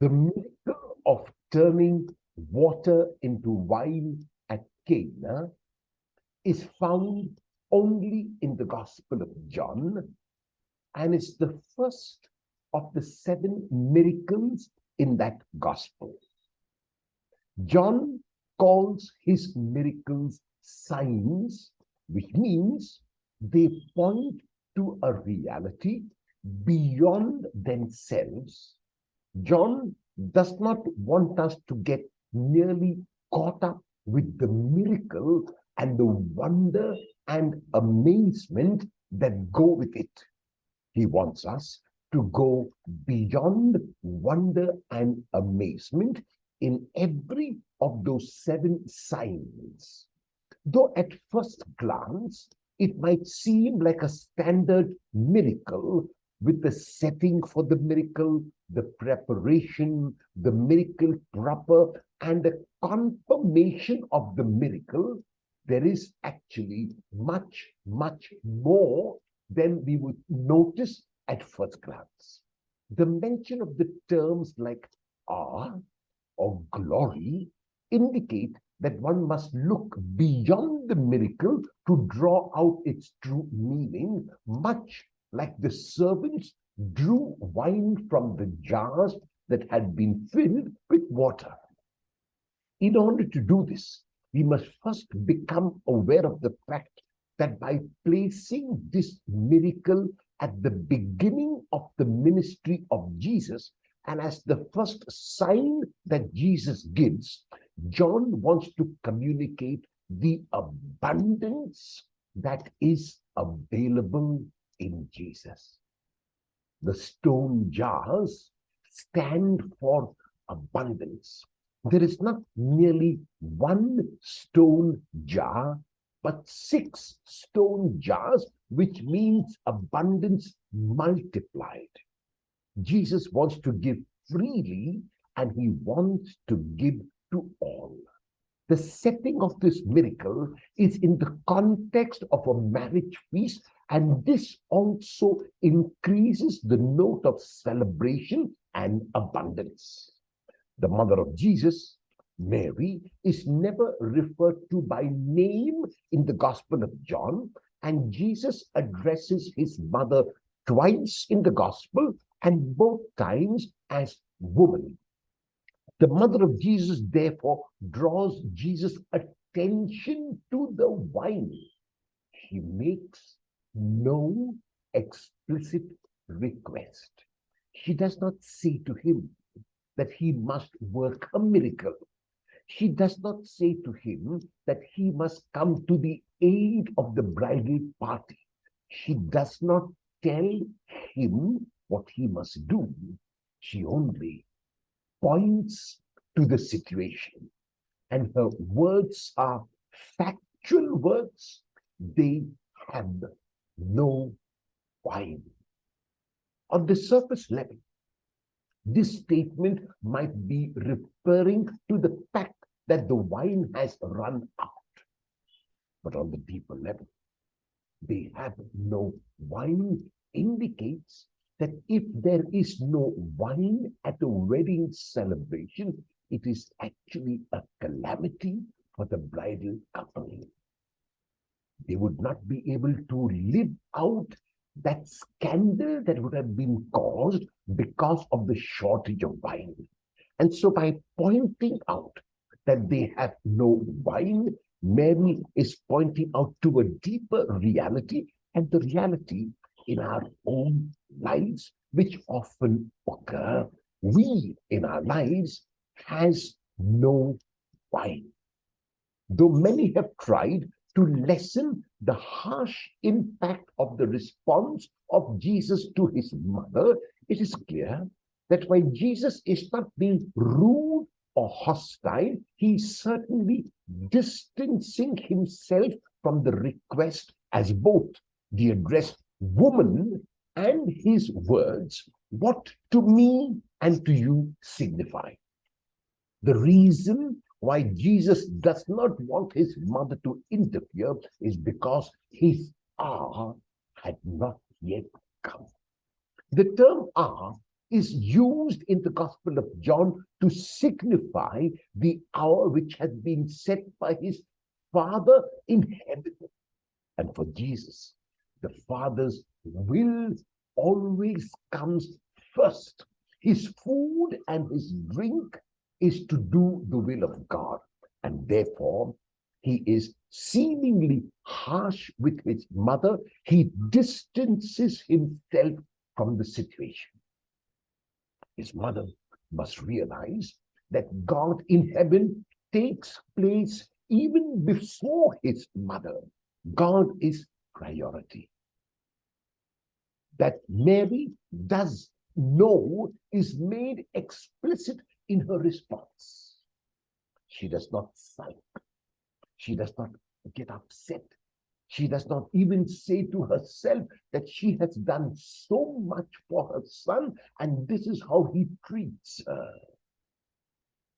The miracle of turning water into wine at Cana is found only in the Gospel of John, and it's the first of the 7 miracles in that Gospel. John calls his miracles signs, which means they point to a reality beyond themselves. John does not want us to get nearly caught up with the miracle and the wonder and amazement that go with it. He wants us to go beyond wonder and amazement in every of those 7 signs. Though at first glance, it might seem like a standard miracle with the setting for the miracle, the preparation, the miracle proper, and the confirmation of the miracle, there is actually much, much more than we would notice at first glance. The mention of the terms like awe or glory indicate that one must look beyond the miracle to draw out its true meaning, much like the servants drew wine from the jars that had been filled with water. In order to do this, we must first become aware of the fact that by placing this miracle at the beginning of the ministry of Jesus, and as the first sign that Jesus gives, John wants to communicate the abundance that is available in Jesus. The stone jars stand for abundance. There is not merely 1 stone jar, but 6 stone jars, which means abundance multiplied. Jesus wants to give freely, and he wants to give to all. The setting of this miracle is in the context of a marriage feast, and this also increases the note of celebration and abundance. The mother of Jesus, Mary, is never referred to by name in the Gospel of John, and Jesus addresses his mother twice in the Gospel, and both times as woman. The mother of Jesus, therefore, draws Jesus' attention to the wine. She makes no explicit request. She does not say to him that he must work a miracle. She does not say to him that he must come to the aid of the bridal party. She does not tell him what he must do. She only points to the situation. And her words are factual words. They have no wine. On the surface level, this statement might be referring to the fact that the wine has run out. But on the deeper level, they have no wine indicates that if there is no wine at a wedding celebration, it is actually a calamity for the bridal couple. They would not be able to live out that scandal that would have been caused because of the shortage of wine. And so by pointing out that they have no wine, Mary is pointing out to a deeper reality, and the reality in our own lives, which often occur. We in our lives has no wine. Though many have tried to lessen the harsh impact of the response of Jesus to his mother, it is clear that while Jesus is not being rude or hostile, he is certainly distancing himself from the request as both the addressed woman and his words, what to me and to you signify. The reason why Jesus does not want his mother to interfere is because his hour had not yet come. The term hour is used in the Gospel of John to signify the hour which has been set by his Father in heaven. And for Jesus, the Father's will always comes first. His food and his drink is to do the will of God. And therefore, he is seemingly harsh with his mother. He distances himself from the situation. His mother must realize that God in heaven takes place even before his mother. God is priority. That Mary does know is made explicit in her response. She does not sulk. She does not get upset. She does not even say to herself that she has done so much for her son and this is how he treats her.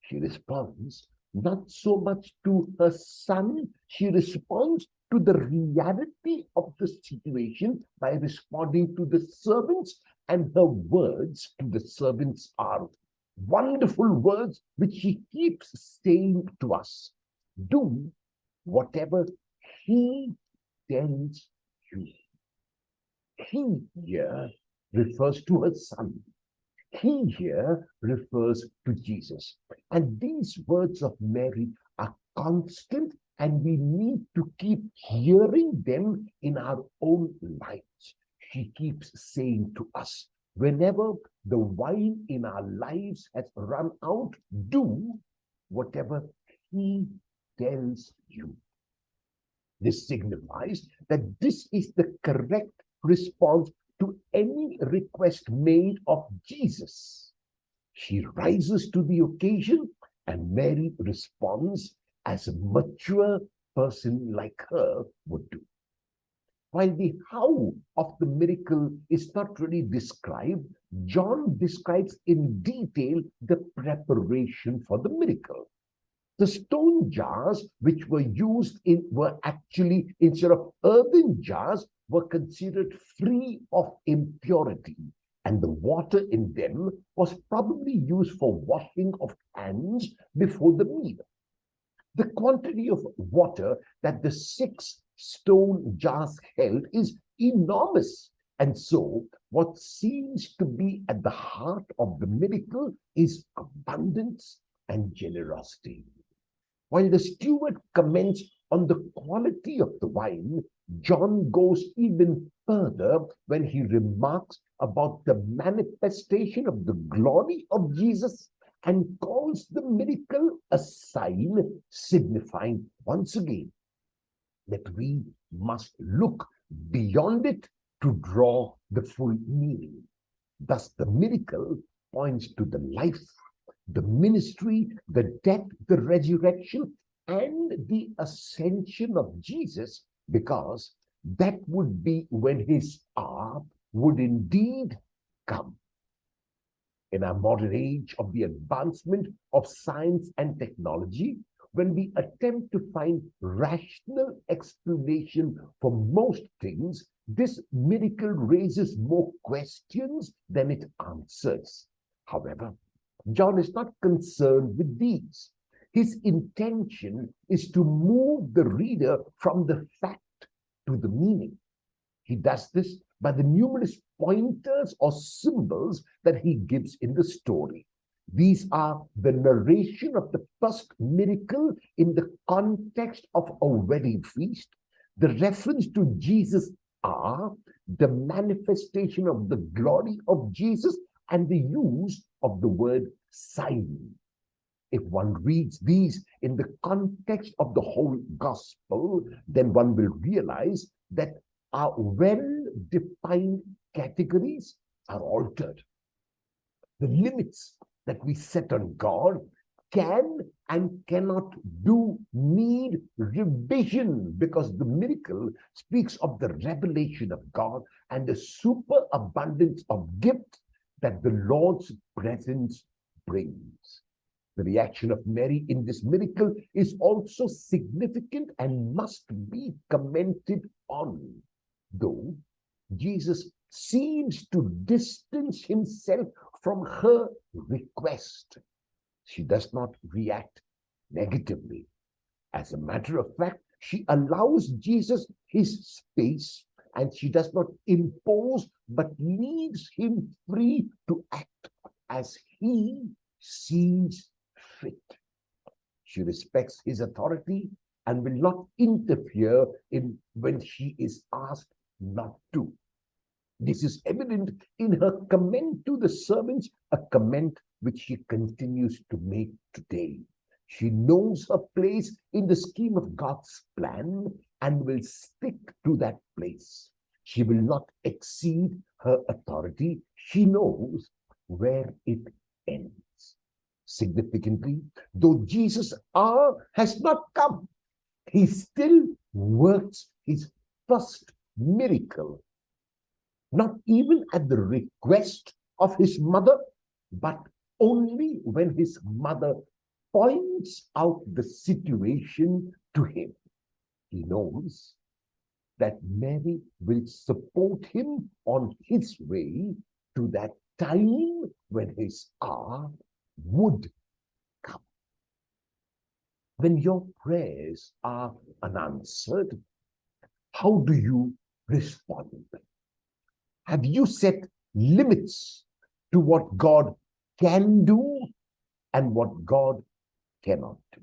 She responds not so much to her son, she responds to the reality of the situation by responding to the servants, and her words to the servants are wonderful words which she keeps saying to us. Do whatever he tells you. He here refers to her son. He here refers to Jesus. And these words of Mary are constant, and we need to keep hearing them in our own lives. She keeps saying to us, whenever the wine in our lives has run out, do whatever he tells you. This signifies that this is the correct response to any request made of Jesus. She rises to the occasion, and Mary responds as a mature person like her would do. While the how of the miracle is not really described, John describes in detail the preparation for the miracle. The stone jars which were used were actually, instead of earthen jars, were considered free of impurity, and the water in them was probably used for washing of hands before the meal. The quantity of water that the 6 stone jars held is enormous, and so what seems to be at the heart of the miracle is abundance and generosity. While the steward comments on the quality of the wine, John goes even further when he remarks about the manifestation of the glory of Jesus and calls the miracle a sign, signifying once again that we must look beyond it to draw the full meaning. Thus, the miracle points to the life, the ministry, the death, the resurrection, and the ascension of Jesus, because that would be when his hour would indeed come. In our modern age of the advancement of science and technology, when we attempt to find rational explanation for most things, this miracle raises more questions than it answers. However, John is not concerned with these. His intention is to move the reader from the fact to the meaning. He does this by the numerous pointers or symbols that he gives in the story. These are the narration of the first miracle in the context of a wedding feast, the reference to Jesus' hour, the manifestation of the glory of Jesus, and the use of the word sign. If one reads these in the context of the whole gospel, then one will realize that our well-defined categories are altered. The limits that we set on God can and cannot do need revision, because the miracle speaks of the revelation of God and the superabundance of gift that the Lord's presence brings. The reaction of Mary in this miracle is also significant and must be commented on. Though Jesus seems to distance himself from her request. She does not react negatively. As a matter of fact, she allows Jesus his space, and she does not impose but leaves him free to act as he sees fit. She respects his authority and will not interfere in when she is asked not to. This is evident in her comment to the servants, a comment which she continues to make today. She knows her place in the scheme of God's plan and will stick to that place. She will not exceed her authority. She knows where it ends. Significantly, though Jesus' hour has not come, he still works his first miracle, not even at the request of his mother, but only when his mother points out the situation to him. He knows that Mary will support him on his way to that time when his hour would come. When your prayers are unanswered, how do you respond? Have you set limits to what God can do and what God cannot do?